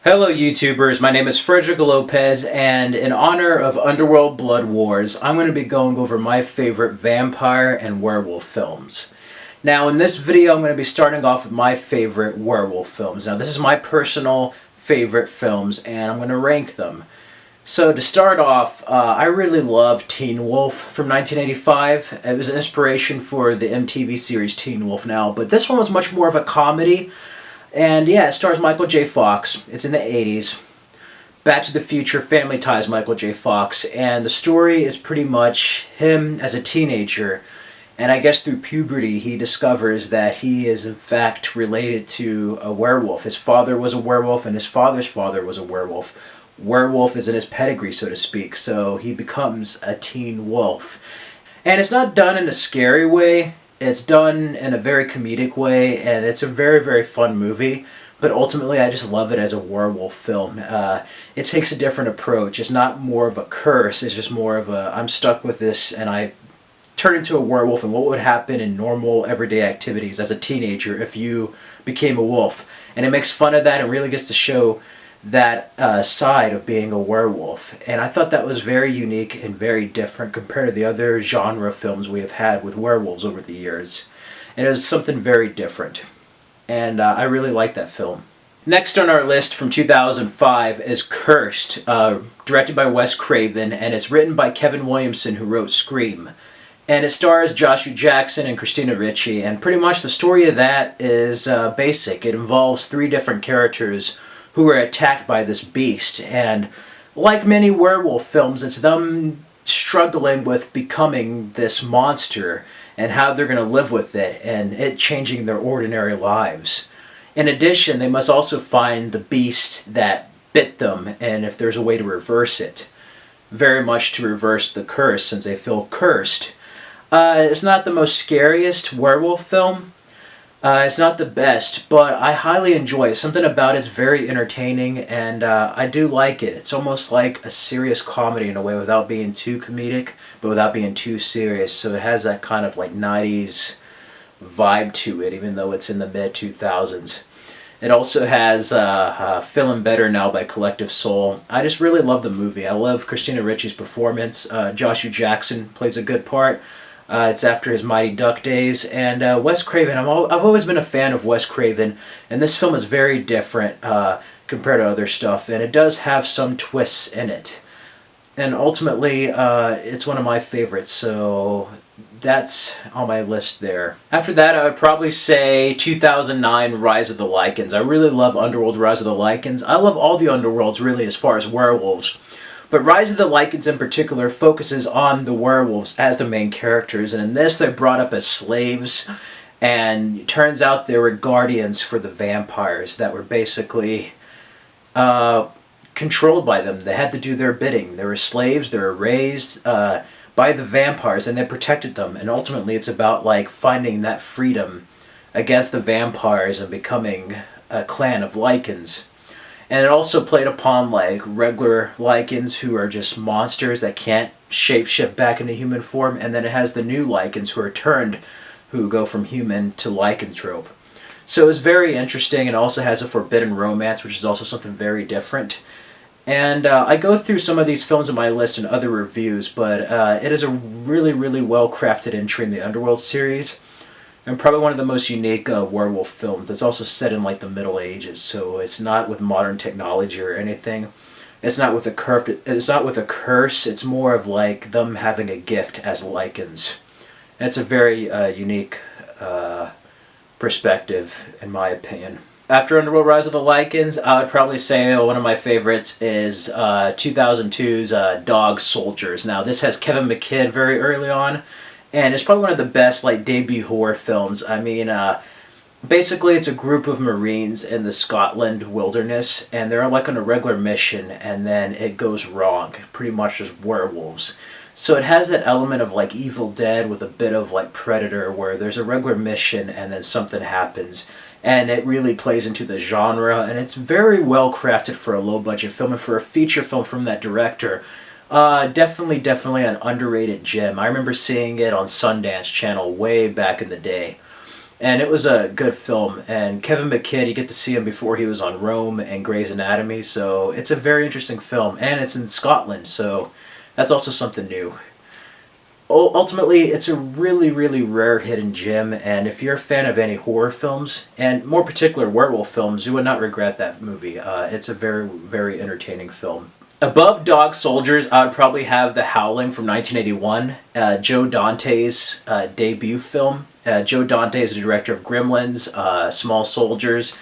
Hello YouTubers, my name is Frederick Lopez, and in honor of Underworld Blood Wars, I'm going to be going over my favorite vampire and werewolf films. Now in this video I'm going to be starting off with my favorite werewolf films. Now this is my personal favorite films and I'm going to rank them. So to start off, I really love Teen Wolf from 1985. It was an inspiration for the MTV series Teen Wolf now, but this one was much more of a comedy. And yeah, it stars Michael J. Fox. It's in the 80s. Back to the Future, Family Ties Michael J. Fox. And the story is pretty much him as a teenager. And I guess through puberty he discovers that he is in fact related to a werewolf. His father was a werewolf and his father's father was a werewolf. Werewolf is in his pedigree, so to speak. So he becomes a teen wolf. And it's not done in a scary way. It's done in a very comedic way, and it's a very, very fun movie, but ultimately I just love it as a werewolf film. It takes a different approach. It's not more of a curse, it's just more of a, I'm stuck with this and I turn into a werewolf, and what would happen in normal everyday activities as a teenager if you became a wolf. And it makes fun of that and really gets to show that side of being a werewolf. And I thought that was very unique and very different compared to the other genre films we have had with werewolves over the years. And it was something very different. And I really like that film. Next on our list from 2005 is Cursed, directed by Wes Craven, and it's written by Kevin Williamson, who wrote Scream. And it stars Joshua Jackson and Christina Ricci, and pretty much the story of that is basic. It involves three different characters who are attacked by this beast, and like many werewolf films, it's them struggling with becoming this monster and how they're going to live with it and it changing their ordinary lives. In addition, they must also find the beast that bit them and if there's a way to reverse it. Very much to reverse the curse since they feel cursed. It's not the most scariest werewolf film. It's not the best, but I highly enjoy it. Something about it's very entertaining, and I do like it. It's almost like a serious comedy in a way without being too comedic, but without being too serious. So it has that kind of like 90s vibe to it, even though it's in the mid-2000s. It also has Feeling Better Now by Collective Soul. I just really love the movie. I love Christina Ricci's performance. Joshua Jackson plays a good part. It's after his Mighty Duck days, and Wes Craven, I've always been a fan of Wes Craven, and this film is very different compared to other stuff, and it does have some twists in it. And ultimately, it's one of my favorites, so that's on my list there. After that, I would probably say 2009 Rise of the Lycans. I really love Underworld Rise of the Lycans. I love all the Underworlds, really, as far as werewolves. But Rise of the Lycans in particular focuses on the werewolves as the main characters, and in this they're brought up as slaves, and it turns out they were guardians for the vampires that were basically controlled by them. They had to do their bidding. They were slaves, they were raised by the vampires, and they protected them, and ultimately it's about like finding that freedom against the vampires and becoming a clan of Lycans. And it also played upon like regular Lycans who are just monsters that can't shapeshift back into human form, and then it has the new Lycans who are turned, who go from human to lycanthrope. So it's very interesting, and also has a forbidden romance, which is also something very different. And I go through some of these films in my list and other reviews, but it is a really, really well-crafted entry in the Underworld series. And probably one of the most unique werewolf films. It's also set in like the Middle Ages, so it's not with modern technology or anything. It's not with a curse. It's more of like them having a gift as Lycans. And it's a very unique perspective, in my opinion. After Underworld Rise of the Lycans, I would probably say one of my favorites is 2002's Dog Soldiers. Now this has Kevin McKidd very early on. And it's probably one of the best like debut horror films. I mean, basically it's a group of Marines in the Scotland wilderness, and they're like on a regular mission, and then it goes wrong. Pretty much just werewolves. So it has that element of like Evil Dead with a bit of like Predator, where there's a regular mission and then something happens. And it really plays into the genre, and it's very well crafted for a low budget film and for a feature film from that director. Definitely an underrated gem. I remember seeing it on Sundance Channel way back in the day. And it was a good film. And Kevin McKidd, you get to see him before he was on Rome and Grey's Anatomy. So it's a very interesting film. And it's in Scotland, so that's also something new. Ultimately, it's a really, really rare hidden gem. And if you're a fan of any horror films, and more particular werewolf films, you would not regret that movie. It's a very, very entertaining film. Above Dog Soldiers, I would probably have The Howling from 1981, Joe Dante's debut film. Joe Dante is the director of Gremlins, Small Soldiers,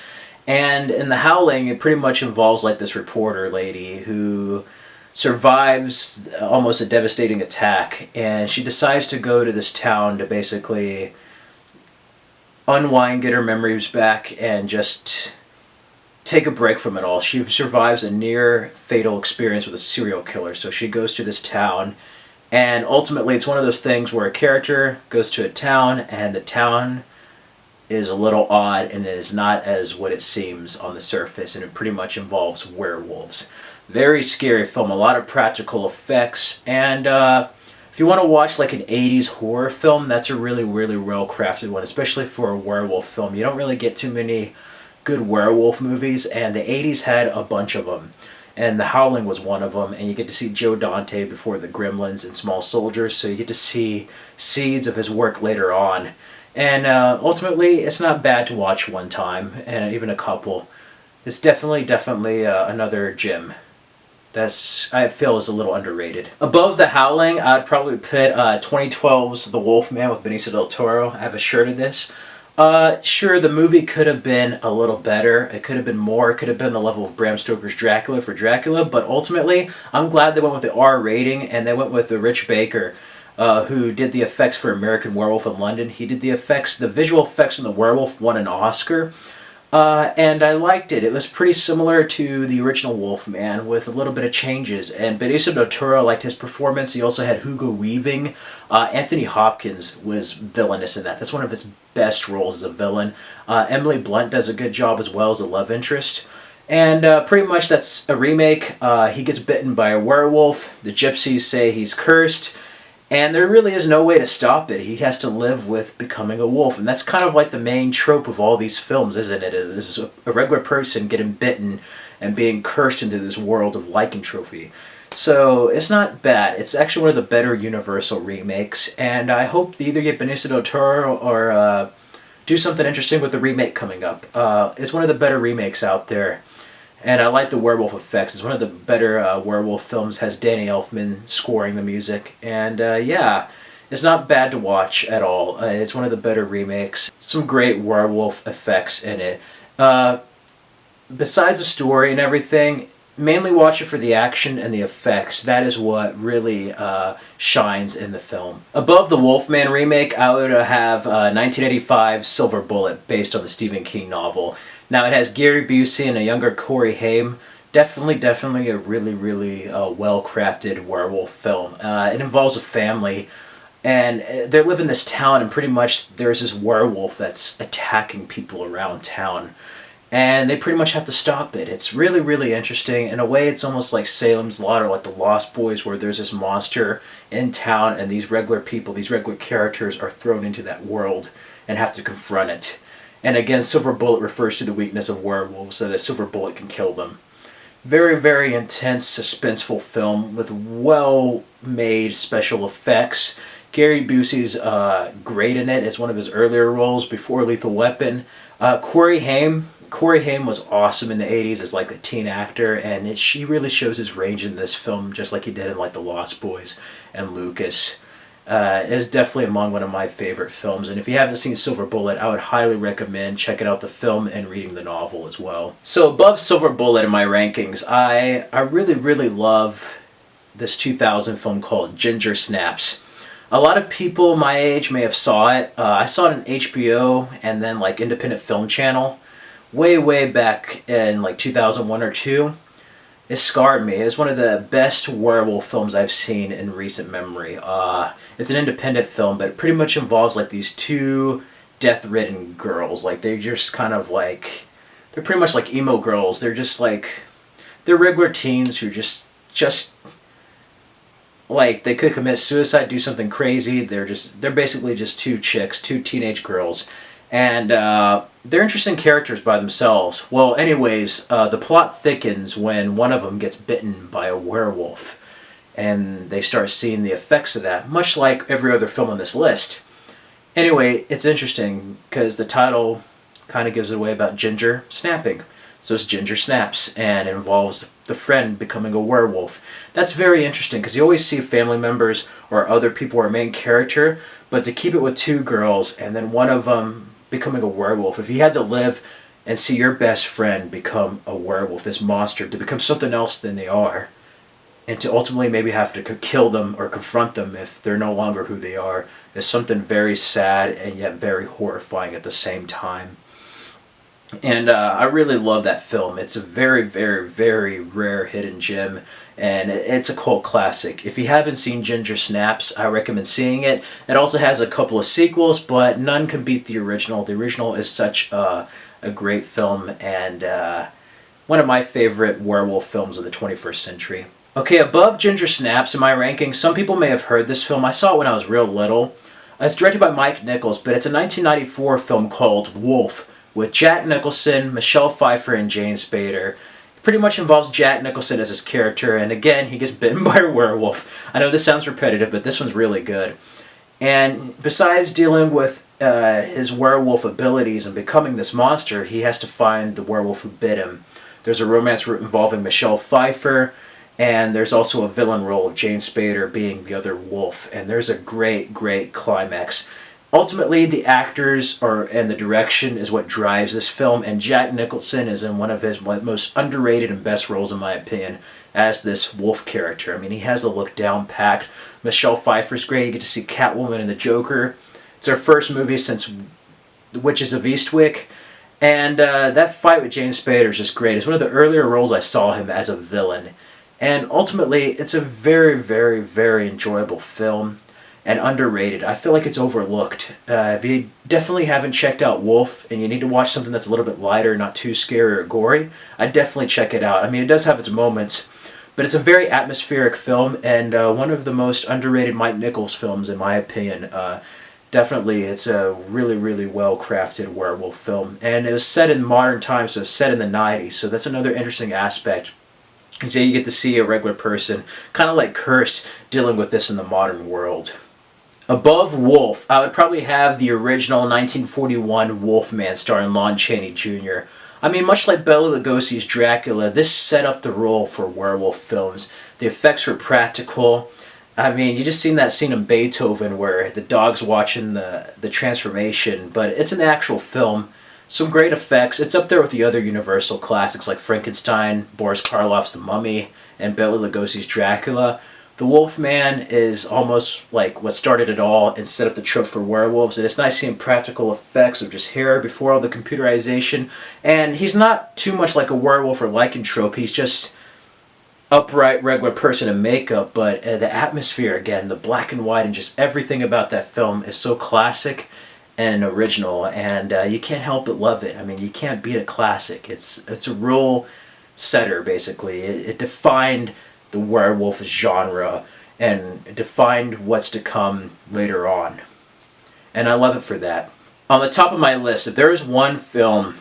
and in The Howling, it pretty much involves like this reporter lady who survives almost a devastating attack, and she decides to go to this town to basically unwind, get her memories back, and just take a break from it all. She survives a near fatal experience with a serial killer, so she goes to this town, and ultimately it's one of those things where a character goes to a town and the town is a little odd and it is not as what it seems on the surface, and it pretty much involves werewolves. Very scary film, a lot of practical effects, and if you want to watch like an 80s horror film, that's a really, really well crafted one, especially for a werewolf film. You don't really get too many good werewolf movies, and the 80s had a bunch of them, and The Howling was one of them. And you get to see Joe Dante before the Gremlins and Small Soldiers, so you get to see seeds of his work later on. And ultimately, it's not bad to watch one time, and even a couple. It's definitely another gem. That's, I feel, is a little underrated. Above The Howling, I'd probably put 2012's The Wolfman with Benicio del Toro. I have a shirt of this. Sure, the movie could have been a little better. It could have been more. It could have been the level of Bram Stoker's Dracula for Dracula, but ultimately, I'm glad they went with the R rating, and they went with the Rich Baker, who did the effects for American Werewolf in London. He did the effects, the visual effects on the werewolf, won an Oscar. And I liked it. It was pretty similar to the original Wolfman with a little bit of changes. And Benicio del Toro, I liked his performance. He also had Hugo Weaving. Anthony Hopkins was villainous in that. That's one of his best roles as a villain. Emily Blunt does a good job as well as a love interest. And pretty much that's a remake. He gets bitten by a werewolf. The gypsies say he's cursed. And there really is no way to stop it. He has to live with becoming a wolf. And that's kind of like the main trope of all these films, isn't it? This is a regular person getting bitten and being cursed into this world of lycanthropy. So it's not bad. It's actually one of the better Universal remakes. And I hope they either get Benicio del Toro or do something interesting with the remake coming up. It's one of the better remakes out there. And I like the werewolf effects. It's one of the better werewolf films. Has Danny Elfman scoring the music. And yeah, it's not bad to watch at all. It's one of the better remakes. Some great werewolf effects in it. Besides the story and everything, mainly watch it for the action and the effects. That is what really shines in the film. Above the Wolfman remake, I would have 1985's Silver Bullet, based on the Stephen King novel. Now, it has Gary Busey and a younger Corey Haim. Definitely a really, really well-crafted werewolf film. It involves a family, and they live in this town, and pretty much there's this werewolf that's attacking people around town. And they pretty much have to stop it. It's really, really interesting. In a way, it's almost like Salem's Lot or like The Lost Boys, where there's this monster in town, and these regular people, these regular characters are thrown into that world and have to confront it. And again, Silver Bullet refers to the weakness of werewolves, so that Silver Bullet can kill them. Very, very intense, suspenseful film with well-made special effects. Gary Busey's great in it. It's one of his earlier roles before Lethal Weapon. Corey Haim was awesome in the 80s as like a teen actor, and she really shows his range in this film, just like he did in like The Lost Boys and Lucas. Is definitely among one of my favorite films, and if you haven't seen Silver Bullet, I would highly recommend checking out the film and reading the novel as well. So above Silver Bullet in my rankings, I really, really love this 2000 film called Gingersnaps. A lot of people my age may have saw it. I saw it on HBO and then like Independent Film Channel way back in like 2001 or 2. It scarred me. It's one of the best werewolf films I've seen in recent memory. It's an independent film, but it pretty much involves like these two death-ridden girls. Like they're just kind of like, they're pretty much like emo girls. They're just like, they're regular teens who just like they could commit suicide, do something crazy. They're basically just two chicks, two teenage girls. And they're interesting characters by themselves. Well, anyways, the plot thickens when one of them gets bitten by a werewolf. And they start seeing the effects of that, much like every other film on this list. Anyway, it's interesting because the title kind of gives it away about ginger snapping. So it's Gingersnaps, and it involves the friend becoming a werewolf. That's very interesting because you always see family members or other people are main character, but to keep it with two girls and then one of them becoming a werewolf, if you had to live and see your best friend become a werewolf, this monster, to become something else than they are, and to ultimately maybe have to kill them or confront them if they're no longer who they are, is something very sad and yet very horrifying at the same time. And I really love that film. It's a very, very, very rare hidden gem, and it's a cult classic. If you haven't seen Gingersnaps, I recommend seeing it. It also has a couple of sequels, but none can beat the original. The original is such a great film, and one of my favorite werewolf films of the 21st century. Okay, above Gingersnaps in my ranking, some people may have heard this film. I saw it when I was real little. It's directed by Mike Nichols, but it's a 1994 film called Wolf, with Jack Nicholson, Michelle Pfeiffer, and Jane Spader. It pretty much involves Jack Nicholson as his character, and again, he gets bitten by a werewolf. I know this sounds repetitive, but this one's really good. And besides dealing with his werewolf abilities and becoming this monster, he has to find the werewolf who bit him. There's a romance involving Michelle Pfeiffer, and there's also a villain role of Jane Spader being the other wolf, and there's a great, great climax. Ultimately, the actors and the direction is what drives this film, and Jack Nicholson is in one of his most underrated and best roles, in my opinion, as this wolf character. I mean, he has the look down-packed. Michelle Pfeiffer's great. You get to see Catwoman and the Joker. It's our first movie since The Witches of Eastwick, and that fight with Jane Spader is just great. It's one of the earlier roles I saw him as a villain. And ultimately, it's a very, very, very enjoyable film. And underrated. I feel like it's overlooked. If you definitely haven't checked out Wolf and you need to watch something that's a little bit lighter, not too scary or gory, I'd definitely check it out. I mean, it does have its moments, but it's a very atmospheric film and one of the most underrated Mike Nichols films, in my opinion. Definitely, it's a really, really well-crafted werewolf film. And it was set in modern times, so it's set in the 90s, so that's another interesting aspect. And so you get to see a regular person, kind of like Cursed, dealing with this in the modern world. Above Wolf, I would probably have the original 1941 Wolfman starring Lon Chaney Jr. I mean, much like Bela Lugosi's Dracula, this set up the role for werewolf films. The effects were practical. I mean, you just seen that scene in Beethoven where the dog's watching the transformation, but it's an actual film. Some great effects. It's up there with the other Universal classics like Frankenstein, Boris Karloff's The Mummy, and Bela Lugosi's Dracula. The Wolfman is almost like what started it all and set up the trope for werewolves, and it's nice seeing practical effects of just hair before all the computerization. And he's not too much like a werewolf or lycanthrope, he's just upright, regular person in makeup, but the atmosphere, again, the black and white, and just everything about that film is so classic and original, and you can't help but love it. I mean, you can't beat a classic. It's a rule setter, basically. It defined the werewolf genre and defined what's to come later on. And I love it for that. On the top of my list, if there is one film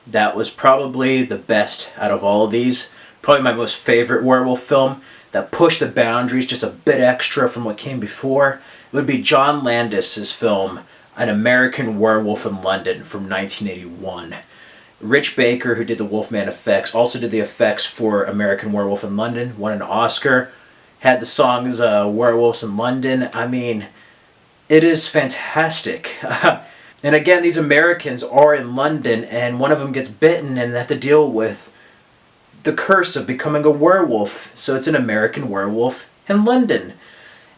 that was probably the best out of all of these, probably my most favorite werewolf film, that pushed the boundaries just a bit extra from what came before, it would be John Landis's film, An American Werewolf in London from 1981. Rich Baker, who did the Wolfman effects, also did the effects for American Werewolf in London, won an Oscar, had the songs Werewolves in London. I mean, it is fantastic. And again, these Americans are in London, and one of them gets bitten and they have to deal with the curse of becoming a werewolf. So it's an American Werewolf in London.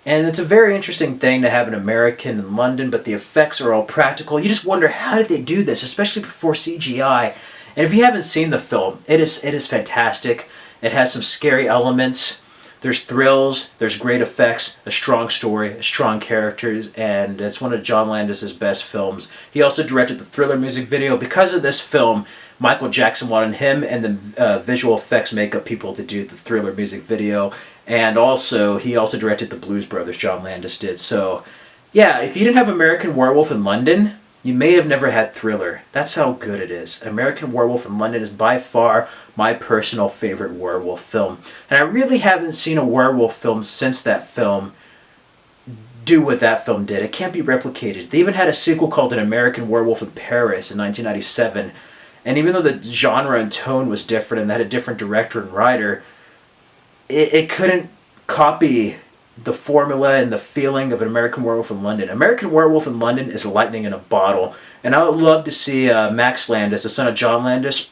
And it's a very interesting thing to have an American in London, but the effects are all practical. You just wonder, how did they do this, especially before CGI? And if you haven't seen the film, it is fantastic. It has some scary elements. There's thrills, there's great effects, a strong story, strong characters, and it's one of John Landis's best films. He also directed the Thriller music video. Because of this film, Michael Jackson wanted him and the visual effects makeup people to do the Thriller music video. And also, he also directed the Blues Brothers, John Landis did. So, yeah, if you didn't have American Werewolf in London, you may have never had Thriller. That's how good it is. American Werewolf in London is by far my personal favorite werewolf film. And I really haven't seen a werewolf film since that film do what that film did. It can't be replicated. They even had a sequel called An American Werewolf in Paris in 1997. And even though the genre and tone was different and had a different director and writer, it couldn't copy the formula and the feeling of An American Werewolf in London. American Werewolf in London is lightning in a bottle. And I would love to see Max Landis, the son of John Landis,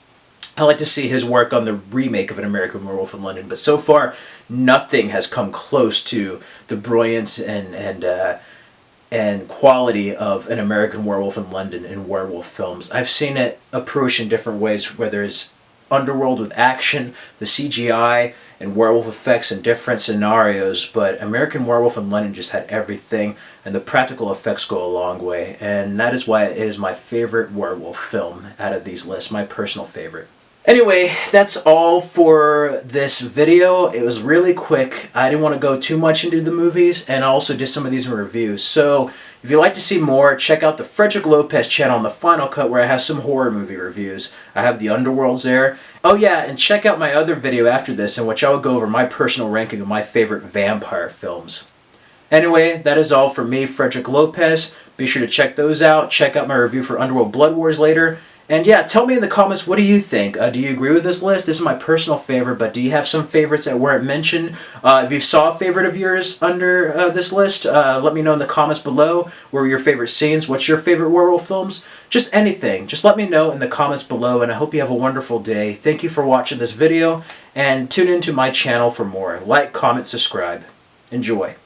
I'd like to see his work on the remake of An American Werewolf in London. But so far, nothing has come close to the brilliance and quality of An American Werewolf in London in werewolf films. I've seen it approach in different ways, where there's Underworld with action, the CGI, and werewolf effects in different scenarios, but American Werewolf in London just had everything, and the practical effects go a long way, and that is why it is my favorite werewolf film out of these lists, my personal favorite. Anyway, that's all for this video. It was really quick. I didn't want to go too much into the movies, and I also did some of these in reviews. So if you'd like to see more, check out the Frederick Lopez channel on the Final Cut, where I have some horror movie reviews. I have the Underworlds there. Oh yeah, and check out my other video after this, in which I will go over my personal ranking of my favorite vampire films. Anyway, that is all for me, Frederick Lopez. Be sure to check those out. Check out my review for Underworld Blood Wars later. And yeah, tell me in the comments, what do you think? Do you agree with this list? This is my personal favorite, but do you have some favorites that weren't mentioned? If you saw a favorite of yours under this list, let me know in the comments below. What were your favorite scenes? What's your favorite werewolf films? Just anything. Just let me know in the comments below, and I hope you have a wonderful day. Thank you for watching this video, and tune into my channel for more. Like, comment, subscribe. Enjoy.